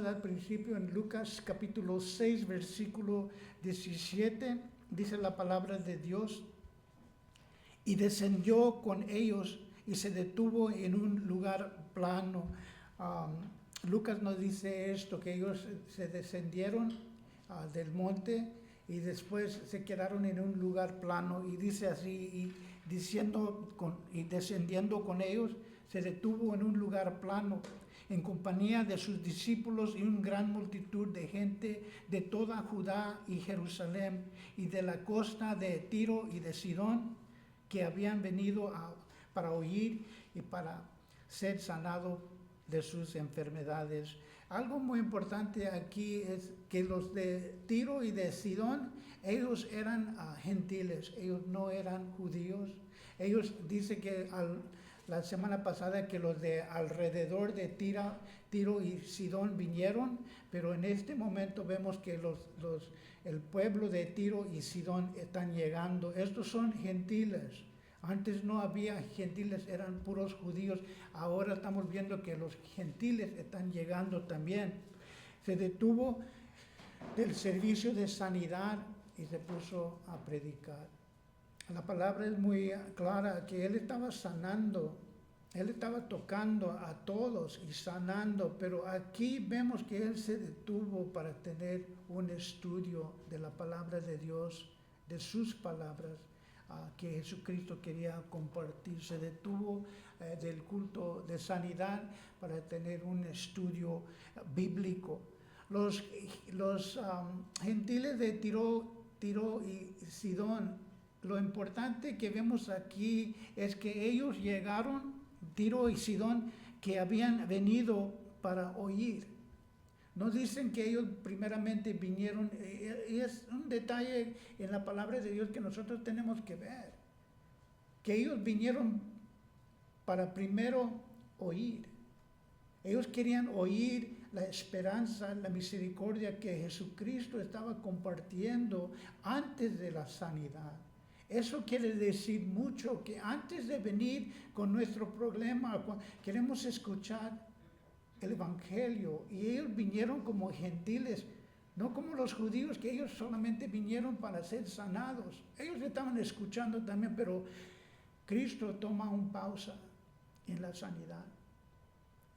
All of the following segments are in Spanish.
al principio en Lucas capítulo 6, versículo 17, dice la palabra de Dios, y descendió con ellos y se detuvo en un lugar plano. Lucas nos dice esto, que ellos se descendieron del monte y después se quedaron en un lugar plano, y dice así, y descendiendo con ellos, se detuvo en un lugar plano, en compañía de sus discípulos y una gran multitud de gente de toda Judá y Jerusalén y de la costa de Tiro y de Sidón, que habían venido para oír y para ser sanados de sus enfermedades. Algo muy importante aquí es que los de Tiro y de Sidón, ellos eran gentiles, ellos no eran judíos. Ellos dicen que la semana pasada que los de alrededor de Tiro y Sidón vinieron, pero en este momento vemos que el pueblo de Tiro y Sidón están llegando. Estos son gentiles. Antes no había gentiles, eran puros judíos. Ahora estamos viendo que los gentiles están llegando también. Se detuvo del servicio de sanidad y se puso a predicar. La palabra es muy clara, que él estaba sanando, él estaba tocando a todos y sanando, pero aquí vemos que él se detuvo para tener un estudio de la palabra de Dios, de sus palabras, que Jesucristo quería compartir. Se detuvo del culto de sanidad para tener un estudio bíblico. Los gentiles de Tiro y Sidón, lo importante que vemos aquí es que ellos llegaron, Tiro y Sidón, que habían venido para oír. No dicen que ellos primeramente vinieron, y es un detalle en la palabra de Dios que nosotros tenemos que ver, que ellos vinieron para primero oír. Ellos querían oír la esperanza, la misericordia que Jesucristo estaba compartiendo antes de la sanidad. Eso quiere decir mucho, que antes de venir con nuestro problema, queremos escuchar el Evangelio, y ellos vinieron como gentiles, no como los judíos, que ellos solamente vinieron para ser sanados. Ellos estaban escuchando también, pero Cristo toma una pausa en la sanidad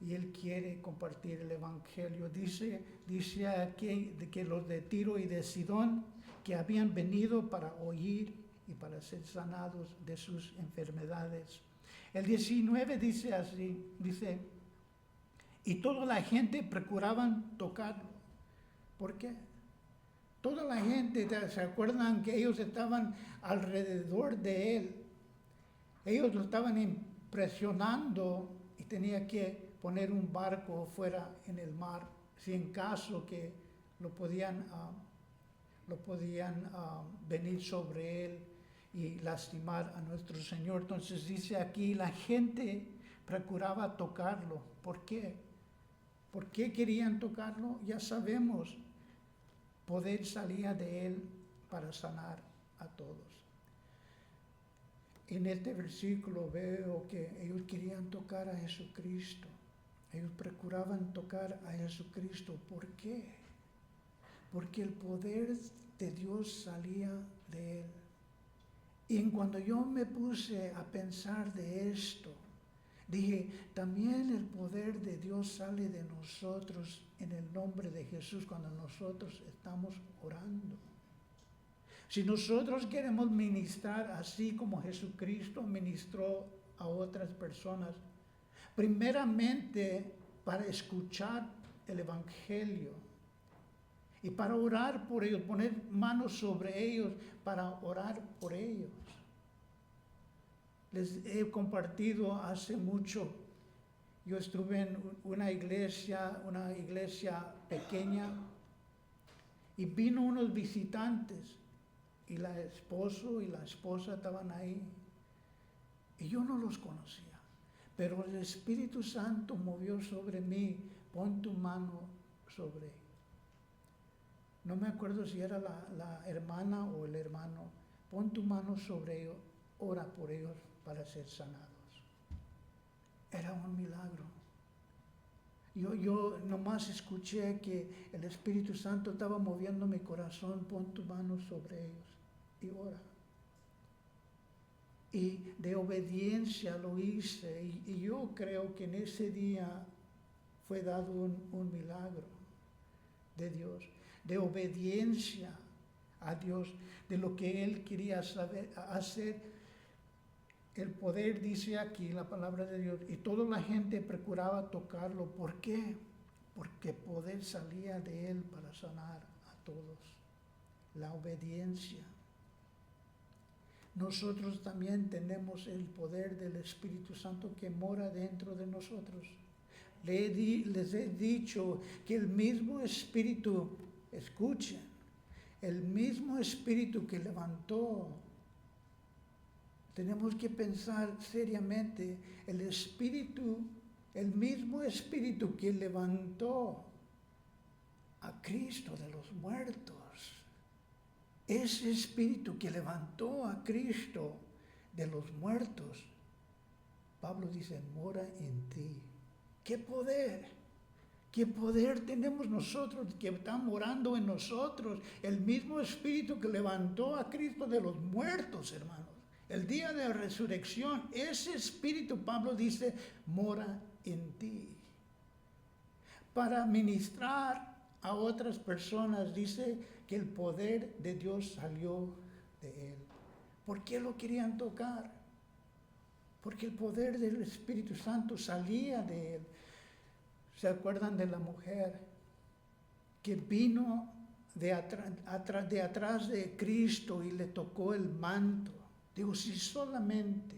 y Él quiere compartir el Evangelio. Dice aquí que los de Tiro y de Sidón, que habían venido para oír y para ser sanados de sus enfermedades. El 19 dice así, dice, y toda la gente procuraban tocarlo. ¿Por qué? Toda la gente, ¿se acuerdan que ellos estaban alrededor de él? Ellos lo estaban impresionando y tenía que poner un barco fuera en el mar, si en caso que lo podían venir sobre él y lastimar a nuestro Señor. Entonces dice aquí, la gente procuraba tocarlo. ¿Por qué? ¿Por qué querían tocarlo? Ya sabemos, poder salía de él para sanar a todos. En este versículo veo que ellos querían tocar a Jesucristo. Ellos procuraban tocar a Jesucristo. ¿Por qué? Porque el poder de Dios salía de él. Y cuando yo me puse a pensar de esto, dije, también el poder de Dios sale de nosotros en el nombre de Jesús cuando nosotros estamos orando. Si nosotros queremos ministrar así como Jesucristo ministró a otras personas, primeramente para escuchar el Evangelio y para orar por ellos, poner manos sobre ellos para orar por ellos. Les he compartido hace mucho, yo estuve en una iglesia pequeña, y vino unos visitantes, y el esposo y la esposa estaban ahí, y yo no los conocía, pero el Espíritu Santo movió sobre mí, pon tu mano sobre ellos. No me acuerdo si era la hermana o el hermano, pon tu mano sobre ellos, ora por ellos para ser sanados. Era un milagro. Yo nomás escuché que el Espíritu Santo estaba moviendo mi corazón. Pon tu mano sobre ellos y ora. Y de obediencia lo hice. Y yo creo que en ese día fue dado un milagro de Dios, de obediencia a Dios, de lo que Él quería hacer. El poder, dice aquí la palabra de Dios, y toda la gente procuraba tocarlo. ¿Por qué? Porque poder salía de Él para sanar a todos. La obediencia. Nosotros también tenemos el poder del Espíritu Santo que mora dentro de nosotros. Les he dicho que el mismo Espíritu, escuchen, el mismo Espíritu que levantó, tenemos que pensar seriamente, el mismo Espíritu que levantó a Cristo de los muertos, ese Espíritu que levantó a Cristo de los muertos, Pablo dice, mora en ti. ¿Qué poder? ¿Qué poder tenemos nosotros que está morando en nosotros? El mismo Espíritu que levantó a Cristo de los muertos, hermanos. El día de la resurrección, ese Espíritu, Pablo dice, mora en ti. Para ministrar a otras personas, dice que el poder de Dios salió de él. ¿Por qué lo querían tocar? Porque el poder del Espíritu Santo salía de él. ¿Se acuerdan de la mujer que vino de atrás de Cristo y le tocó el manto? Digo, si solamente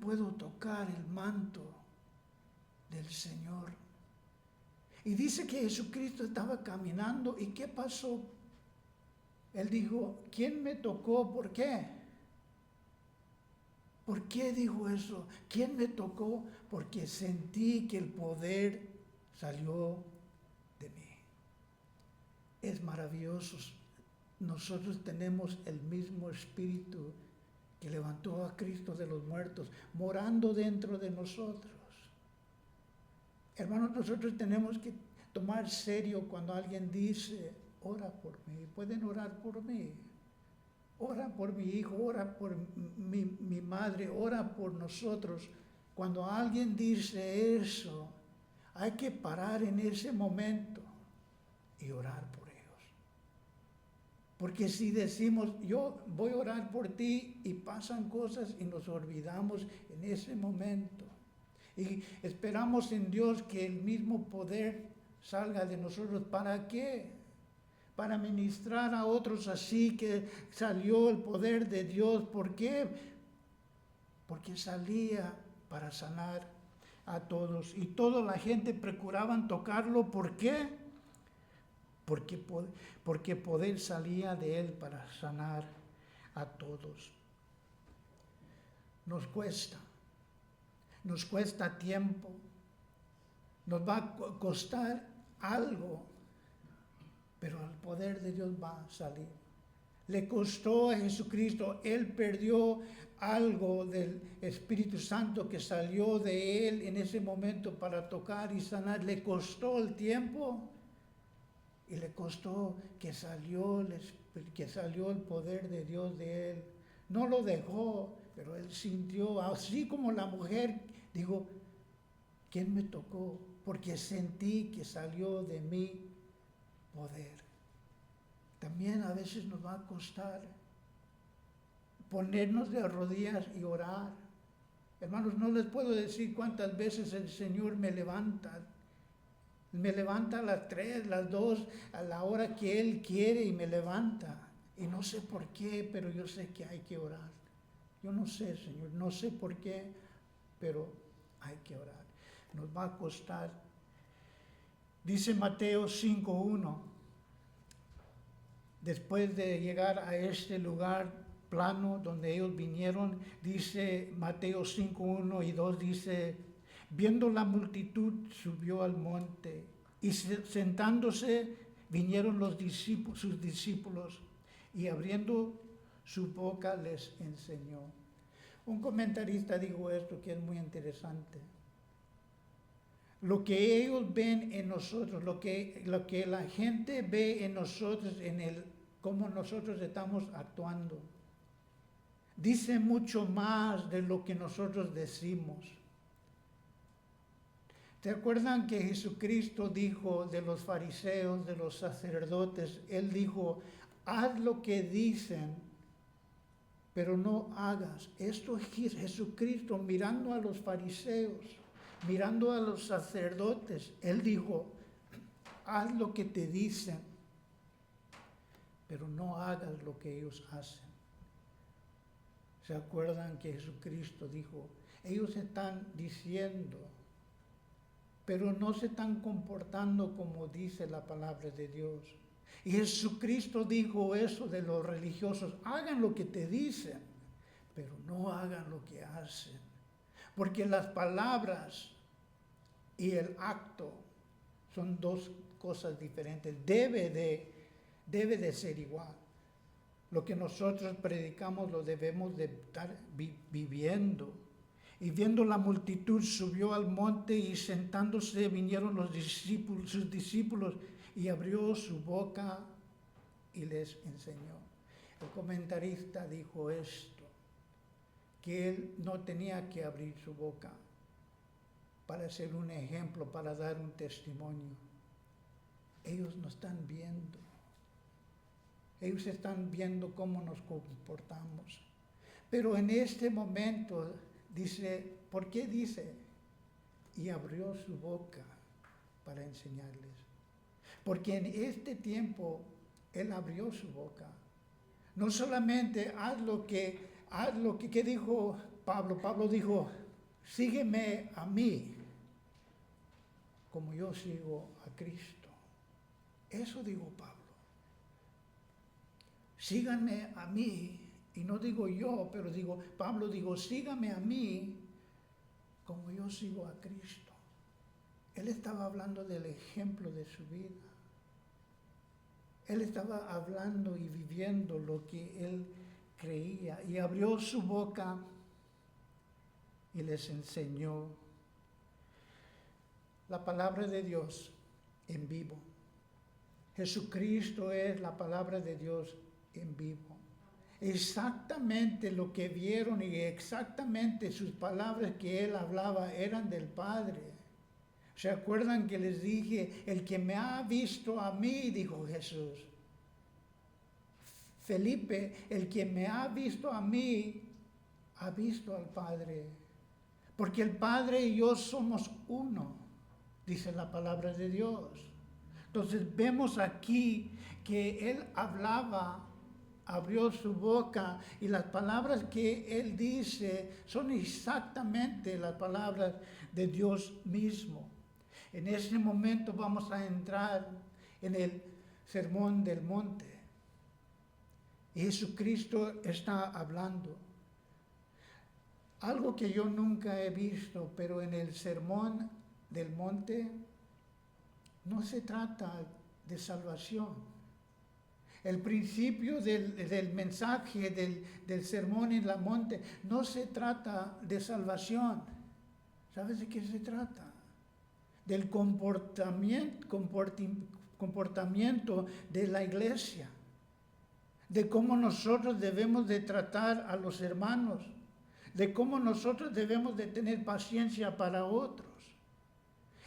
puedo tocar el manto del Señor. Y dice que Jesucristo estaba caminando, ¿y qué pasó? Él dijo, ¿quién me tocó? ¿Por qué? ¿Por qué dijo eso? ¿Quién me tocó? Porque sentí que el poder salió de mí. Es maravilloso. Nosotros tenemos el mismo Espíritu que levantó a Cristo de los muertos, morando dentro de nosotros. Hermanos, nosotros tenemos que tomar serio cuando alguien dice, ora por mí, pueden orar por mí. Ora por mi hijo, ora por mi madre, ora por nosotros. Cuando alguien dice eso, hay que parar en ese momento y orar por ellos. Porque si decimos, yo voy a orar por ti y pasan cosas y nos olvidamos en ese momento. Y esperamos en Dios que el mismo poder salga de nosotros. ¿Para qué? Para ministrar a otros así que salió el poder de Dios. ¿Por qué? Porque salía para sanar a todos. Y toda la gente procuraban tocarlo. ¿Por qué? Porque poder salía de él para sanar a todos. Nos cuesta tiempo, nos va a costar algo, pero el poder de Dios va a salir. Le costó a Jesucristo, Él perdió algo del Espíritu Santo que salió de Él en ese momento para tocar y sanar. Le costó el tiempo y le costó que salió el poder de Dios de Él. No lo dejó, pero Él sintió, así como la mujer, digo, ¿quién me tocó? Porque sentí que salió de mí poder. También a veces nos va a costar ponernos de rodillas y orar. Hermanos, no les puedo decir cuántas veces el Señor me levanta. Me levanta a las 3, las 2, a la hora que Él quiere y me levanta. Y no sé por qué, pero yo sé que hay que orar. Yo no sé, Señor, no sé por qué, pero hay que orar. Nos va a costar. Dice Mateo 5:1. Después de llegar a este lugar plano donde ellos vinieron, dice Mateo 5:1 y 2, dice, viendo la multitud, subió al monte y sentándose vinieron sus discípulos y abriendo su boca les enseñó. Un comentarista dijo esto que es muy interesante. lo que ellos ven en nosotros, lo que la gente ve en nosotros, cómo nosotros estamos actuando. Dice mucho más de lo que nosotros decimos. ¿Se acuerdan que Jesucristo dijo de los fariseos, de los sacerdotes? Él dijo, haz lo que dicen, pero no hagas. Esto es Jesucristo mirando a los fariseos, mirando a los sacerdotes. Él dijo, haz lo que te dicen, pero no hagas lo que ellos hacen. ¿Se acuerdan que Jesucristo dijo, ellos están diciendo, pero no se están comportando como dice la palabra de Dios? Y Jesucristo dijo eso de los religiosos, hagan lo que te dicen, pero no hagan lo que hacen. Porque las palabras y el acto son dos cosas diferentes. Debe de ser igual. Lo que nosotros predicamos lo debemos de estar viviendo. Y viendo la multitud, subió al monte y sentándose vinieron sus discípulos y abrió su boca y les enseñó. El comentarista dijo esto, que él no tenía que abrir su boca para ser un ejemplo, para dar un testimonio. Ellos nos están viendo. Ellos están viendo cómo nos comportamos. Pero en este momento dice, ¿por qué dice? Y abrió su boca para enseñarles. Porque en este tiempo Él abrió su boca. No solamente haz lo que ¿qué dijo Pablo? Pablo dijo, sígueme a mí, como yo sigo a Cristo. Eso dijo Pablo. Síganme a mí, y no digo yo, pero Pablo dijo, síganme a mí, como yo sigo a Cristo. Él estaba hablando del ejemplo de su vida. Él estaba hablando y viviendo lo que él creía, y abrió su boca y les enseñó la palabra de Dios en vivo. Jesucristo es la palabra de Dios en vivo. Exactamente lo que vieron y exactamente sus palabras que él hablaba eran del Padre. ¿Se acuerdan que les dije, el que me ha visto a mí, dijo Jesús? Felipe, el que me ha visto a mí, ha visto al Padre. Porque el Padre y yo somos uno, dice la palabra de Dios. Entonces vemos aquí que él hablaba, abrió su boca, y las palabras que él dice son exactamente las palabras de Dios mismo. En ese momento vamos a entrar en el Sermón del Monte. Y Jesucristo está hablando. Algo que yo nunca he visto, pero en el Sermón del Monte no se trata de salvación. El principio del mensaje del Sermón en el Monte no se trata de salvación. ¿Sabes de qué se trata? Del comportamiento de la iglesia, de cómo nosotros debemos de tratar a los hermanos, de cómo nosotros debemos de tener paciencia para otros.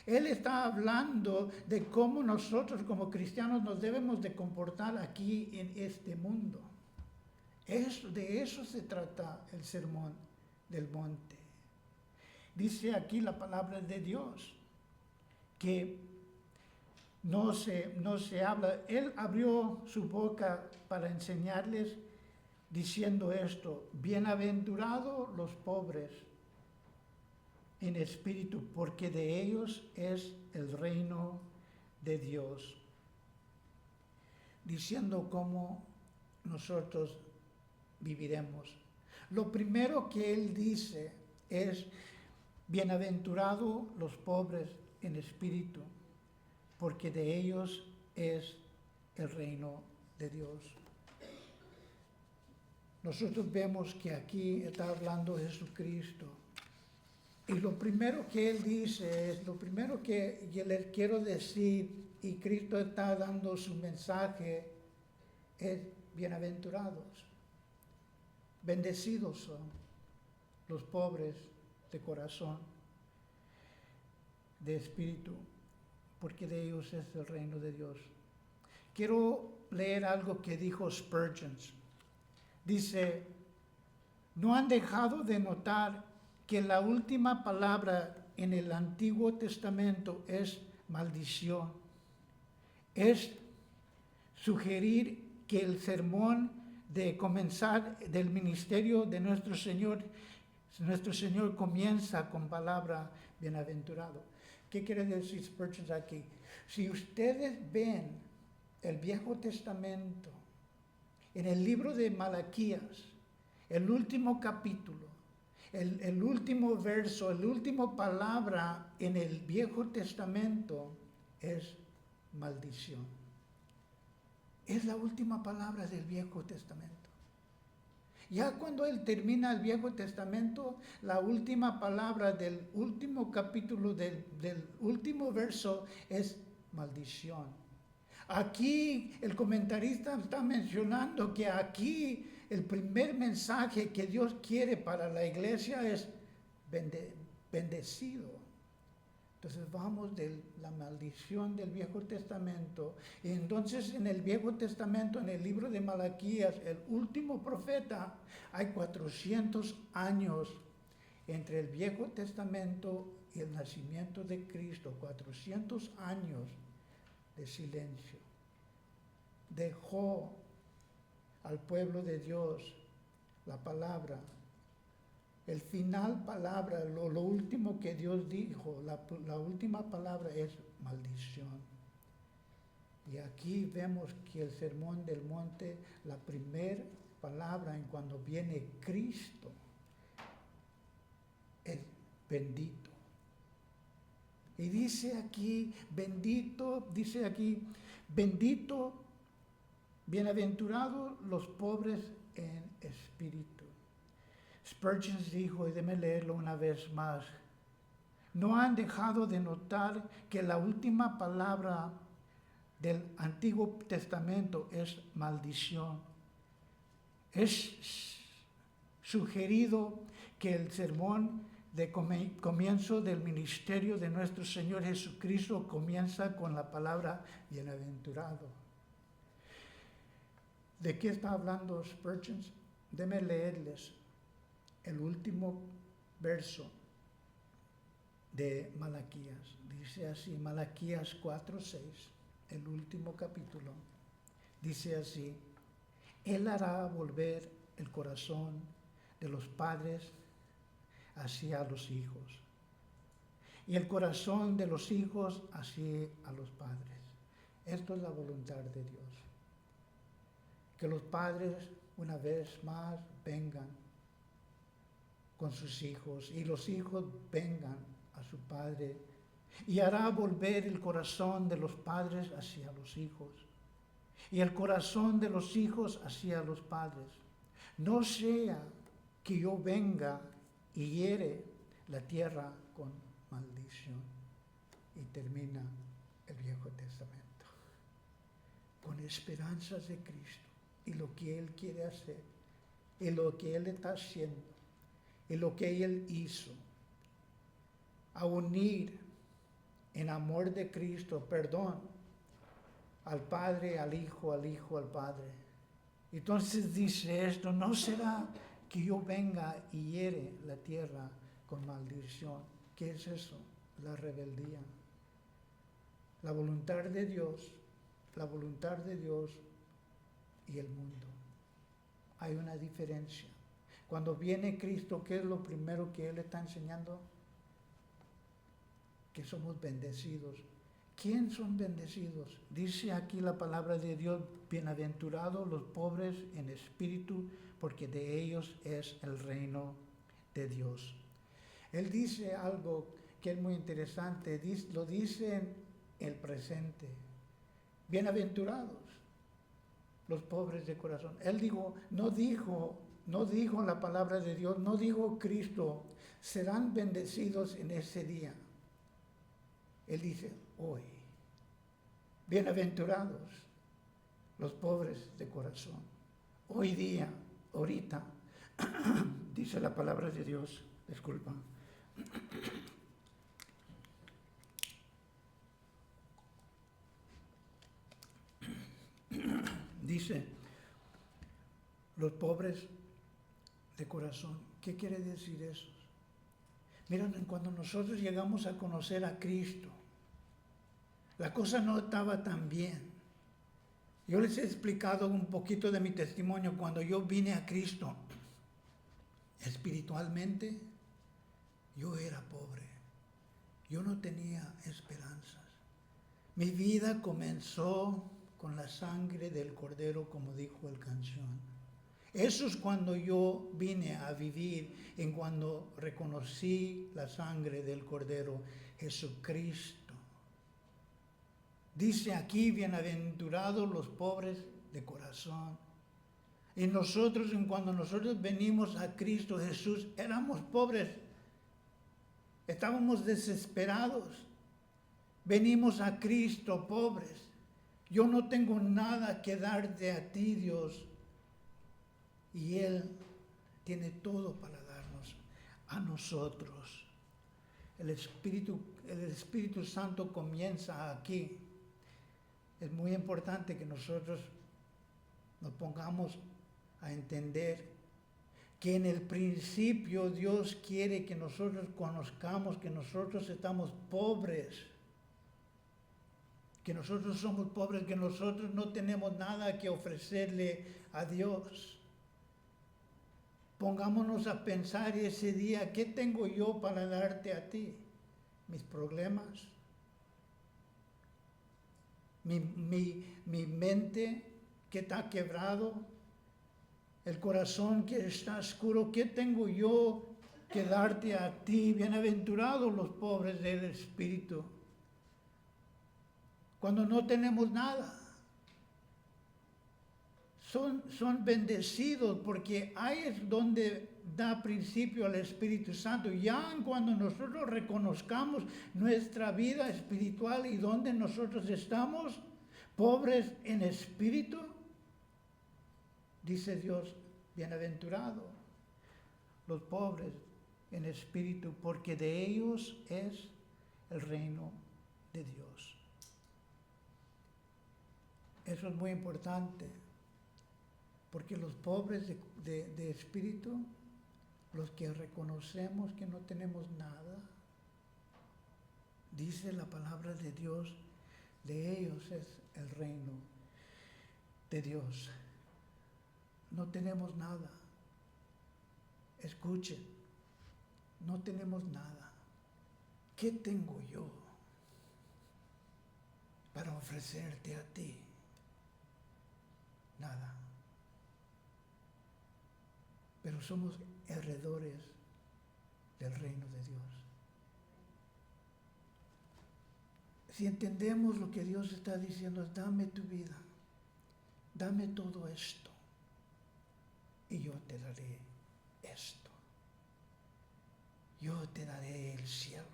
Él está hablando de cómo nosotros como cristianos nos debemos de comportar aquí en este mundo. De eso se trata el Sermón del Monte. Dice aquí la palabra de Dios que no se habla. Él abrió su boca para enseñarles diciendo esto: bienaventurados los pobres en espíritu, porque de ellos es el reino de Dios. Diciendo cómo nosotros viviremos. Lo primero que él dice es: bienaventurados los pobres en espíritu, porque de ellos es el reino de Dios. Nosotros vemos que aquí está hablando Jesucristo Y lo primero que él dice es, lo primero que yo les quiero decir, y Cristo está dando su mensaje, es bienaventurados, bendecidos son los pobres de corazón, de espíritu, porque de ellos es el reino de Dios. Quiero leer algo que dijo Spurgeon. Dice, ¿no han dejado de notar que la última palabra en el Antiguo Testamento es maldición? Es sugerir que el sermón de comenzar del ministerio de nuestro Señor comienza con palabra bienaventurado. ¿Qué quiere decir Spurgeon aquí? Si ustedes ven el Viejo Testamento, en el libro de Malaquías, el último capítulo, el último verso, la última palabra en el Viejo Testamento es maldición. Es la última palabra del Viejo Testamento. Ya cuando él termina el Viejo Testamento, la última palabra del último capítulo, del último verso es maldición. Aquí el comentarista está mencionando que aquí el primer mensaje que Dios quiere para la iglesia es bendecido. Entonces vamos de la maldición del Viejo Testamento. Y entonces en el Viejo Testamento, en el libro de Malaquías, el último profeta, hay 400 años entre el Viejo Testamento y el nacimiento de Cristo. 400 años de silencio. Dejó al pueblo de Dios la palabra. El final palabra, lo último que Dios dijo, la última palabra es maldición. Y aquí vemos que el sermón del monte, la primera palabra en cuando viene Cristo, es bendito. Y dice aquí, bendito, bienaventurados los pobres en espíritu. Spurgeon dijo, y déme leerlo una vez más, ¿no han dejado de notar que la última palabra del Antiguo Testamento es maldición? Es sugerido que el sermón de comienzo del ministerio de nuestro Señor Jesucristo comienza con la palabra bienaventurado. ¿De qué está hablando Spurgeon? Déme leerles el último verso de Malaquías. Dice así, Malaquías 4:6, el último capítulo. Dice así, Él hará volver el corazón de los padres hacia los hijos, y el corazón de los hijos hacia a los padres. Esto es la voluntad de Dios. Que los padres una vez más vengan con sus hijos y los hijos vengan a su padre, y hará volver el corazón de los padres hacia los hijos y el corazón de los hijos hacia los padres. No sea que yo venga y hiere la tierra con maldición. Y termina el Viejo Testamento con esperanzas de Cristo y lo que Él quiere hacer y lo que Él está haciendo y lo que Él hizo, a unir en amor de Cristo, perdón, al Padre, al Hijo, al Padre. Entonces dice esto, no será que yo venga y hiere la tierra con maldición. ¿Qué es eso? La rebeldía. La voluntad de Dios y el mundo. Hay una diferencia. Cuando viene Cristo, ¿qué es lo primero que Él está enseñando? Que somos bendecidos. ¿Quién son bendecidos? Dice aquí la palabra de Dios, bienaventurados los pobres en espíritu, porque de ellos es el reino de Dios. Él dice algo que es muy interesante, lo dice en el presente. Bienaventurados los pobres de corazón. Él no dijo no dijo la palabra de Dios, no dijo Cristo, serán bendecidos en ese día. Él dice, hoy. Bienaventurados los pobres de corazón. Hoy día, ahorita, dice la palabra de Dios. Disculpa. Dice, los pobres de corazón. ¿Qué quiere decir eso? Miren, cuando nosotros llegamos a conocer a Cristo, la cosa no estaba tan bien. Yo les he explicado un poquito de mi testimonio. Cuando yo vine a Cristo, espiritualmente, yo era pobre. Yo no tenía esperanzas. Mi vida comenzó con la sangre del Cordero, como dijo el canción. Eso es cuando yo vine a vivir, en cuando reconocí la sangre del Cordero, Jesucristo. Dice aquí, bienaventurados los pobres de corazón. Y nosotros, cuando nosotros venimos a Cristo Jesús, éramos pobres. Estábamos desesperados. Venimos a Cristo pobres. Yo no tengo nada que darte a ti, Dios. Y Él tiene todo para darnos a nosotros. El Espíritu Santo comienza aquí. Es muy importante que nosotros nos pongamos a entender que en el principio Dios quiere que nosotros conozcamos que nosotros estamos pobres, que nosotros somos pobres, que nosotros no tenemos nada que ofrecerle a Dios. Pongámonos a pensar ese día, ¿qué tengo yo para darte a ti? Mis problemas, mi mente que está quebrado, el corazón que está oscuro, ¿qué tengo yo que darte a ti? Bienaventurados los pobres del espíritu. Cuando no tenemos nada, son bendecidos, porque ahí es donde da principio al Espíritu Santo. Ya cuando nosotros reconozcamos nuestra vida espiritual y donde nosotros estamos, pobres en espíritu, dice Dios, bienaventurados los pobres en espíritu, porque de ellos es el reino de Dios. Eso es muy importante, porque los pobres de espíritu, los que reconocemos que no tenemos nada, dice la palabra de Dios, de ellos es el reino de Dios. No tenemos nada. Escuchen, no tenemos nada. ¿Qué tengo yo para ofrecerte a ti? Nada. Pero somos heredores del reino de Dios. Si entendemos lo que Dios está diciendo, dame tu vida, dame todo esto, y yo te daré esto. Yo te daré el cielo.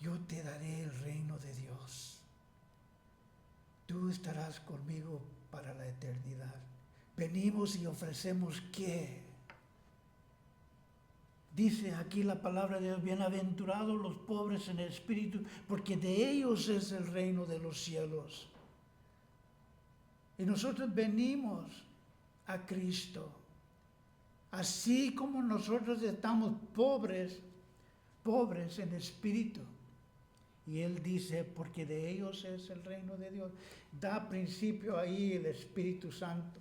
Yo te daré el reino de Dios. Tú estarás conmigo para la eternidad. Venimos y ofrecemos ¿qué? Dice aquí la palabra de Dios, bienaventurados los pobres en espíritu, porque de ellos es el reino de los cielos. Y nosotros venimos a Cristo. Así como nosotros estamos pobres en espíritu. Y Él dice, porque de ellos es el reino de Dios. Da principio ahí el Espíritu Santo.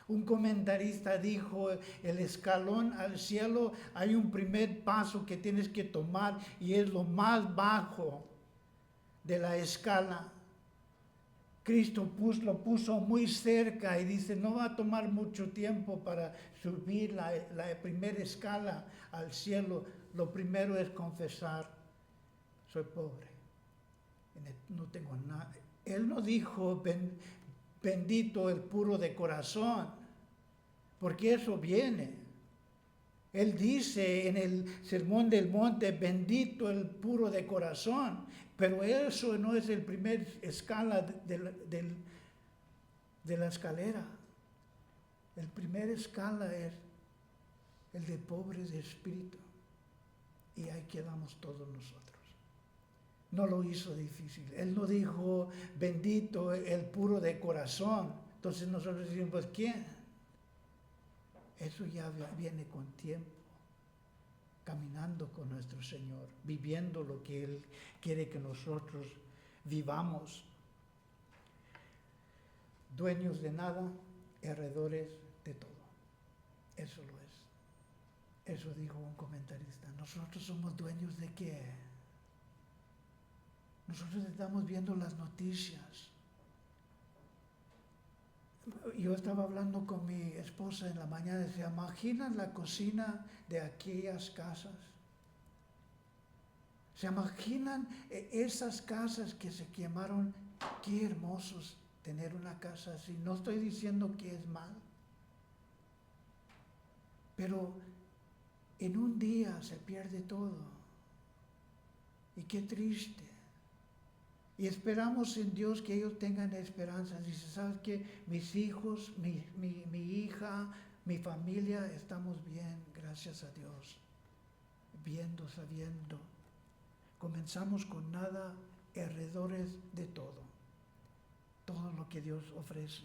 Un comentarista dijo, el escalón al cielo, hay un primer paso que tienes que tomar y es lo más bajo de la escala. Cristo lo puso muy cerca y dice, no va a tomar mucho tiempo para subir la primera escala al cielo. Lo primero es confesar, soy pobre, no tengo nada. Él no dijo, bendito el puro de corazón. porque eso viene. Él dice en el Sermón del Monte, bendito el puro de corazón, pero eso no es el primer escala de la escalera. El primer escala es el de pobres de espíritu. Y ahí quedamos todos nosotros. No lo hizo difícil. Él no dijo, bendito el puro de corazón. Entonces nosotros decimos, pues ¿quién? Eso ya viene con tiempo. Caminando con nuestro Señor. Viviendo lo que Él quiere que nosotros vivamos. Dueños de nada, heredores de todo. Eso lo es. Eso dijo un comentarista. ¿Nosotros somos dueños de qué? Nosotros estamos viendo las noticias. Yo estaba hablando con mi esposa en la mañana. ¿Se imaginan la cocina de aquellas casas? ¿Se imaginan esas casas que se quemaron? Qué hermosos tener una casa así. No estoy diciendo que es mal. Pero en un día se pierde todo. Y qué triste. Y esperamos en Dios que ellos tengan esperanza. Dice, ¿sabes qué? Mis hijos, mi hija, mi familia, estamos bien, gracias a Dios. Viendo, sabiendo. Comenzamos con nada, heredores de todo. Todo lo que Dios ofrece.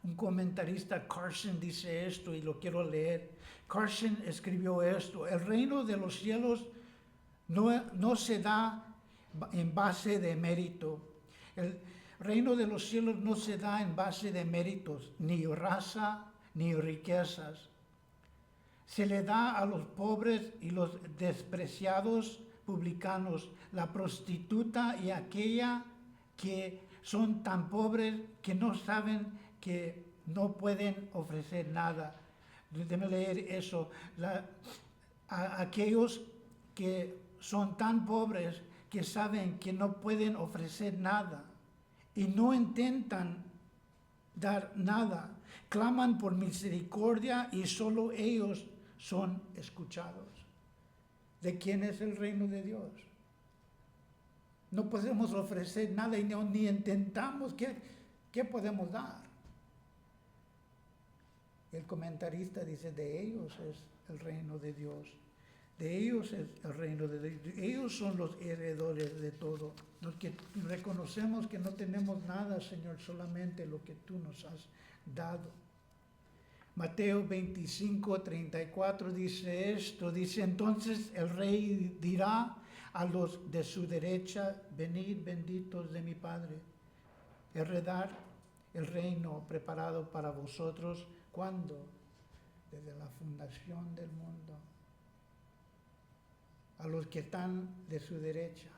Un comentarista, Carson, dice esto y lo quiero leer. Carson escribió esto: el reino de los cielos no se da en base de mérito. El reino de los cielos no se da en base de méritos, ni raza, ni riquezas. Se le da a los pobres y los despreciados publicanos, la prostituta y aquella que son tan pobres que no saben que no pueden ofrecer nada. Déjame leer eso. A aquellos que son tan pobres que saben que no pueden ofrecer nada y no intentan dar nada, claman por misericordia y solo ellos son escuchados. ¿De quién es el reino de Dios? No podemos ofrecer nada y ni intentamos. ¿Qué podemos dar? El comentarista dice, de ellos es el reino de Dios. De ellos es el reino de Dios. Ellos son los heredores de todo. Los que reconocemos que no tenemos nada, Señor, solamente lo que tú nos has dado. Mateo 25:34 dice esto. Dice, entonces el rey dirá a los de su derecha, venid benditos de mi Padre, heredad el reino preparado para vosotros. ¿Cuándo? Desde la fundación del mundo. A los que están de su derecha,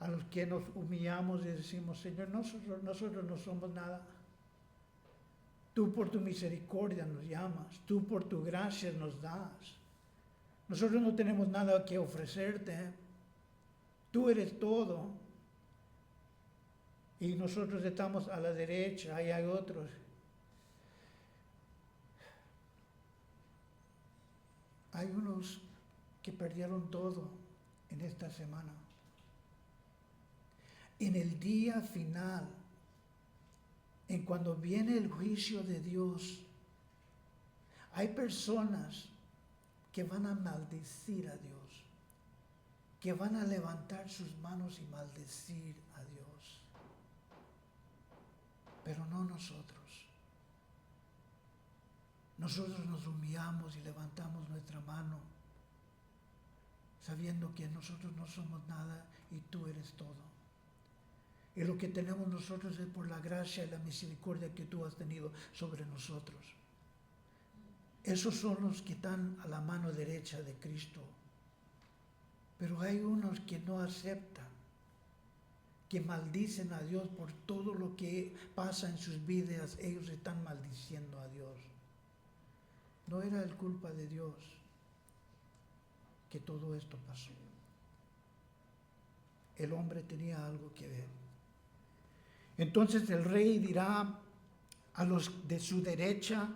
a los que nos humillamos y decimos, Señor, nosotros no somos nada. Tú por tu misericordia nos llamas, tú por tu gracia nos das. Nosotros no tenemos nada que ofrecerte, tú eres todo. Y nosotros estamos a la derecha, ahí hay otros. Hay unos que perdieron todo en esta semana. En el día final, en cuando viene el juicio de Dios, hay personas que van a maldecir a Dios, que van a levantar sus manos y maldecir a Dios. Pero no nosotros. Nosotros nos humillamos y levantamos nuestra mano, sabiendo que nosotros no somos nada y tú eres todo. Y lo que tenemos nosotros es por la gracia y la misericordia que tú has tenido sobre nosotros. Esos son los que están a la mano derecha de Cristo. Pero hay unos que no aceptan, que maldicen a Dios por todo lo que pasa en sus vidas. Ellos están maldiciendo a Dios. No era el culpa de Dios que todo esto pasó. El hombre tenía algo que ver. Entonces el rey dirá a los de su derecha,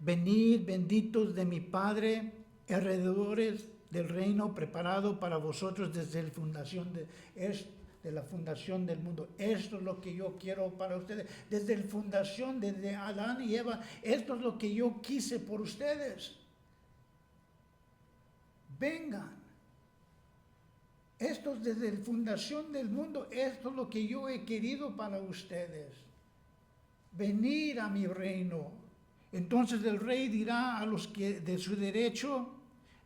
venid benditos de mi Padre, heredores del reino preparado para vosotros desde la fundación de la fundación del mundo. Esto es lo que yo quiero para ustedes. Desde la fundación, desde Adán y Eva, esto es lo que yo quise por ustedes. Vengan. Esto es desde la fundación del mundo. Esto es lo que yo he querido para ustedes. Venir a mi reino. Entonces el rey dirá a los que de su derecho,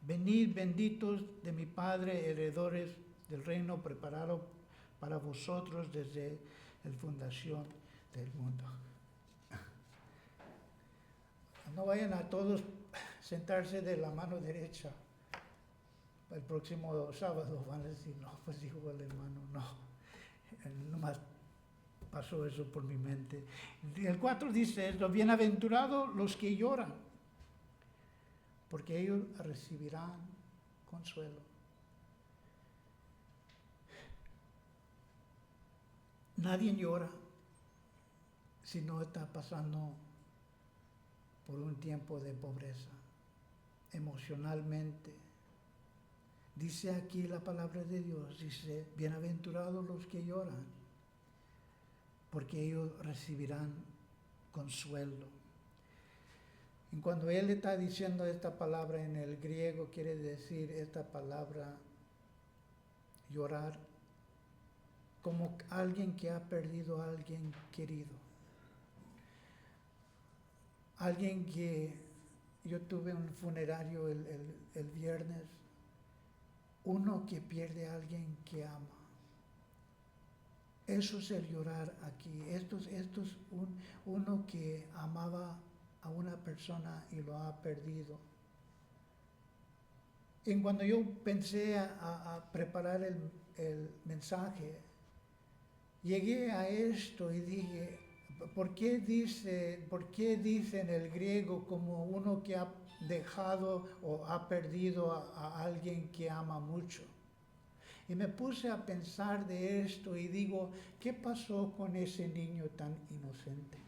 venid benditos de mi Padre, heredores del reino preparado para vosotros desde la fundación del mundo. No vayan a todos sentarse de la mano derecha. El próximo sábado van a decir, no, pues dijo el hermano, no. Nomás pasó eso por mi mente. El 4 dice esto, bienaventurados los que lloran, porque ellos recibirán consuelo. Nadie llora si no está pasando por un tiempo de pobreza, emocionalmente. Dice aquí la palabra de Dios, dice, bienaventurados los que lloran, porque ellos recibirán consuelo. Y cuando él está diciendo esta palabra en el griego, quiere decir esta palabra llorar, como alguien que ha perdido a alguien querido. Alguien que yo tuve un funerario el viernes, uno que pierde a alguien que ama. Eso es el llorar aquí. Esto es uno que amaba a una persona y lo ha perdido. Y cuando yo pensé a preparar el mensaje, llegué a esto y dije, ¿por qué dice en el griego como uno que ha dejado o ha perdido a alguien que ama mucho? Y me puse a pensar de esto y digo, ¿qué pasó con ese niño tan inocente?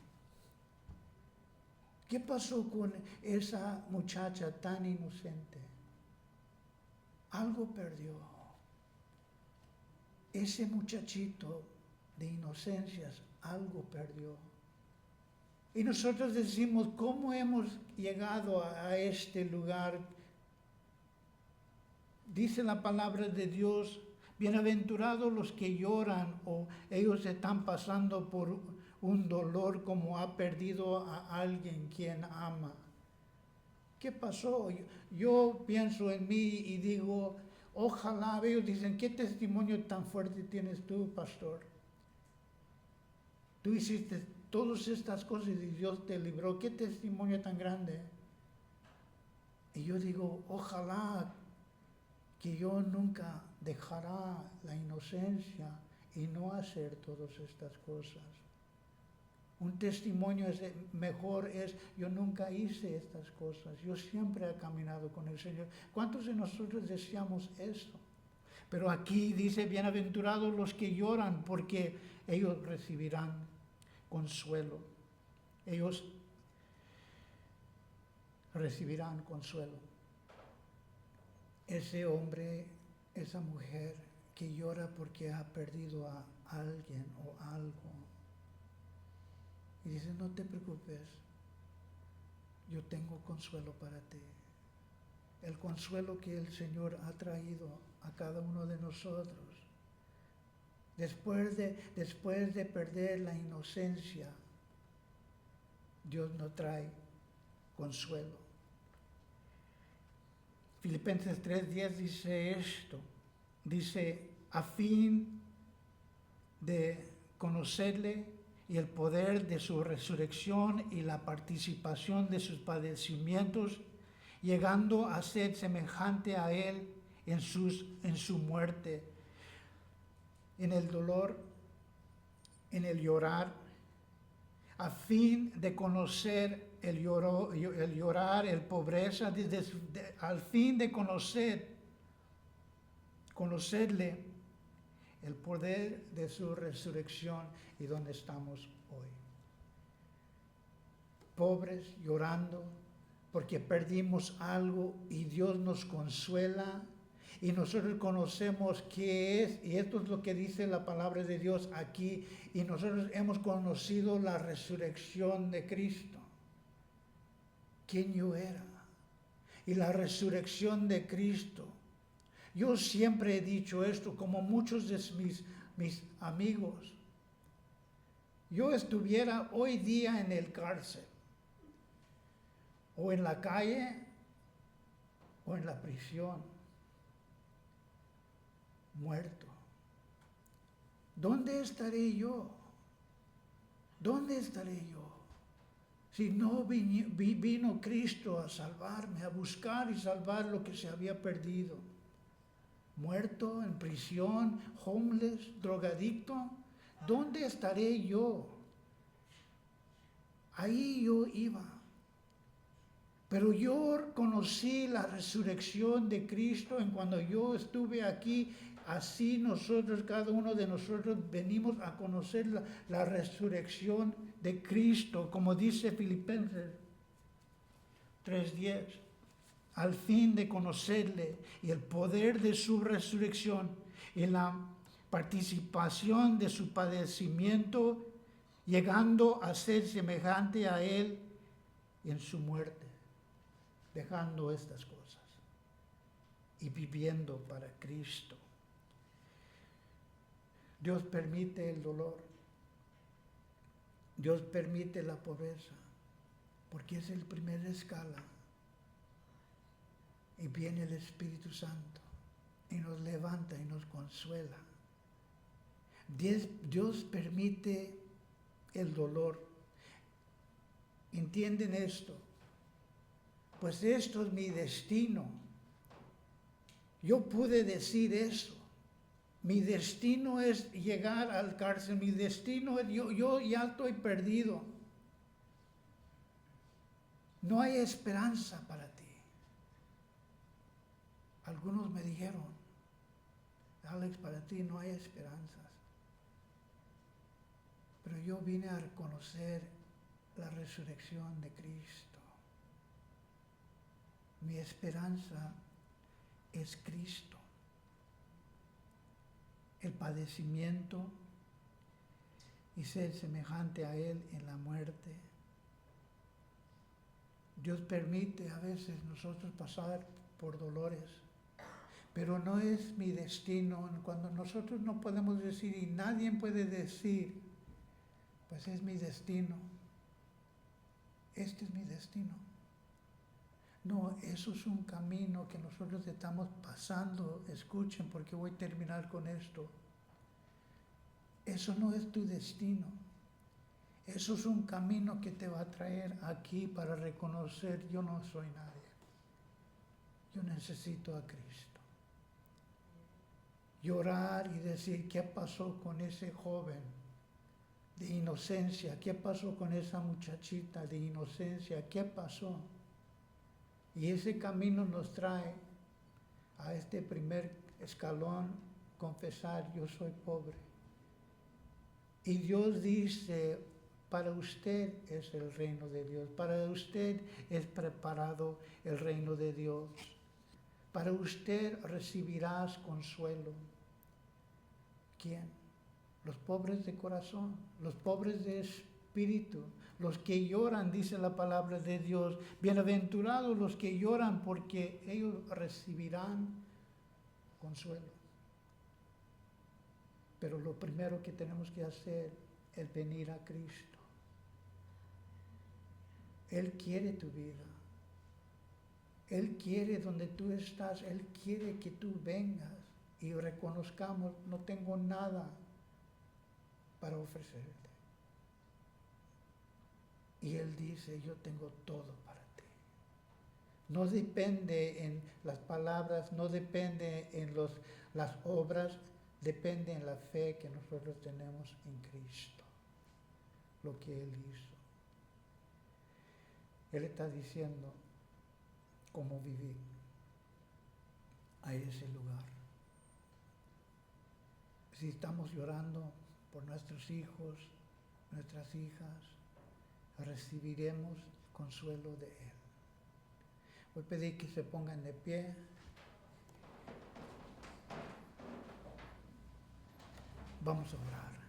¿Qué pasó con esa muchacha tan inocente? Algo perdió. Ese muchachito de inocencias, algo perdió. Y nosotros decimos, ¿cómo hemos llegado a este lugar? Dice la palabra de Dios, bienaventurados los que lloran o ellos están pasando por un dolor como ha perdido a alguien quien ama. ¿Qué pasó? Yo pienso en mí y digo, ojalá, ellos dicen, ¿qué testimonio tan fuerte tienes tú, pastor? Tú hiciste todas estas cosas y Dios te libró. ¿Qué testimonio tan grande? Y yo digo, ojalá que yo nunca dejara la inocencia y no hacer todas estas cosas. Un testimonio mejor es, yo nunca hice estas cosas, yo siempre he caminado con el Señor. ¿Cuántos de nosotros deseamos esto? Pero aquí dice, bienaventurados los que lloran, porque ellos recibirán consuelo. Ellos recibirán consuelo. Ese hombre, esa mujer que llora porque ha perdido a alguien o algo. Y dice, no te preocupes, yo tengo consuelo para ti. El consuelo que el Señor ha traído a cada uno de nosotros. Después de perder la inocencia, Dios nos trae consuelo. Filipenses 3:10 dice esto, dice, a fin de conocerle y el poder de su resurrección y la participación de sus padecimientos, llegando a ser semejante a él en su muerte, en el dolor, en el llorar, a fin de conocer el llorar, el pobreza, al fin de conocerle el poder de su resurrección y donde estamos hoy. pobres, llorando, porque perdimos algo y Dios nos consuela. Y nosotros conocemos qué es, y esto es lo que dice la palabra de Dios aquí, y nosotros hemos conocido la resurrección de Cristo. ¿Quién yo era? Y la resurrección de Cristo. Yo siempre he dicho esto, como muchos de mis amigos. Yo estuviera hoy día en el cárcel, o en la calle, o en la prisión, muerto. ¿Dónde estaré yo? ¿Dónde estaré yo? Si no vino Cristo a salvarme, a buscar y salvar lo que se había perdido. Muerto, en prisión, homeless, drogadicto. ¿Dónde estaré yo? Ahí yo iba. Pero yo conocí la resurrección de Cristo en cuando yo estuve aquí. Así nosotros, cada uno de nosotros, venimos a conocer la resurrección de Cristo, como dice Filipenses 3:10. Al fin de conocerle y el poder de su resurrección y la participación de su padecimiento, llegando a ser semejante a él en su muerte, dejando estas cosas y viviendo para Cristo. Dios permite el dolor. Dios permite la pobreza, porque es el primer escala. Y viene el Espíritu Santo y nos levanta y nos consuela. Dios permite el dolor. ¿Entienden esto? Pues esto es mi destino. Yo pude decir eso. Mi destino es llegar al cárcel. Mi destino es, yo ya estoy perdido. No hay esperanza para ti. Algunos me dijeron, Alex, para ti no hay esperanzas. Pero yo vine a reconocer la resurrección de Cristo. Mi esperanza es Cristo. El padecimiento y ser semejante a Él en la muerte. Dios permite a veces nosotros pasar por dolores, pero no es mi destino. Cuando nosotros no podemos decir y nadie puede decir, pues es mi destino. Este es mi destino. No, eso es un camino que nosotros estamos pasando. Escuchen, porque voy a terminar con esto. Eso no es tu destino. Eso es un camino que te va a traer aquí para reconocer, yo no soy nadie. Yo necesito a Cristo. Llorar y decir, ¿qué pasó con ese joven de inocencia? ¿Qué pasó con esa muchachita de inocencia? ¿Qué pasó? Y ese camino nos trae a este primer escalón, confesar, yo soy pobre. Y Dios dice, para usted es el reino de Dios, para usted es preparado el reino de Dios, para usted recibirás consuelo. ¿Quién? Los pobres de corazón, los pobres de espíritu, los que lloran, dice la palabra de Dios. Bienaventurados los que lloran, porque ellos recibirán consuelo. Pero lo primero que tenemos que hacer es venir a Cristo. Él quiere tu vida. Él quiere donde tú estás. Él quiere que tú vengas y reconozcamos, no tengo nada para ofrecerte. Y Él dice, yo tengo todo para ti. No depende en las palabras, no depende en las obras, depende en la fe que nosotros tenemos en Cristo, lo que Él hizo. Él está diciendo cómo vivir a ese lugar. Si estamos llorando por nuestros hijos, nuestras hijas, recibiremos consuelo de Él. Voy a pedir que se pongan de pie. Vamos a orar.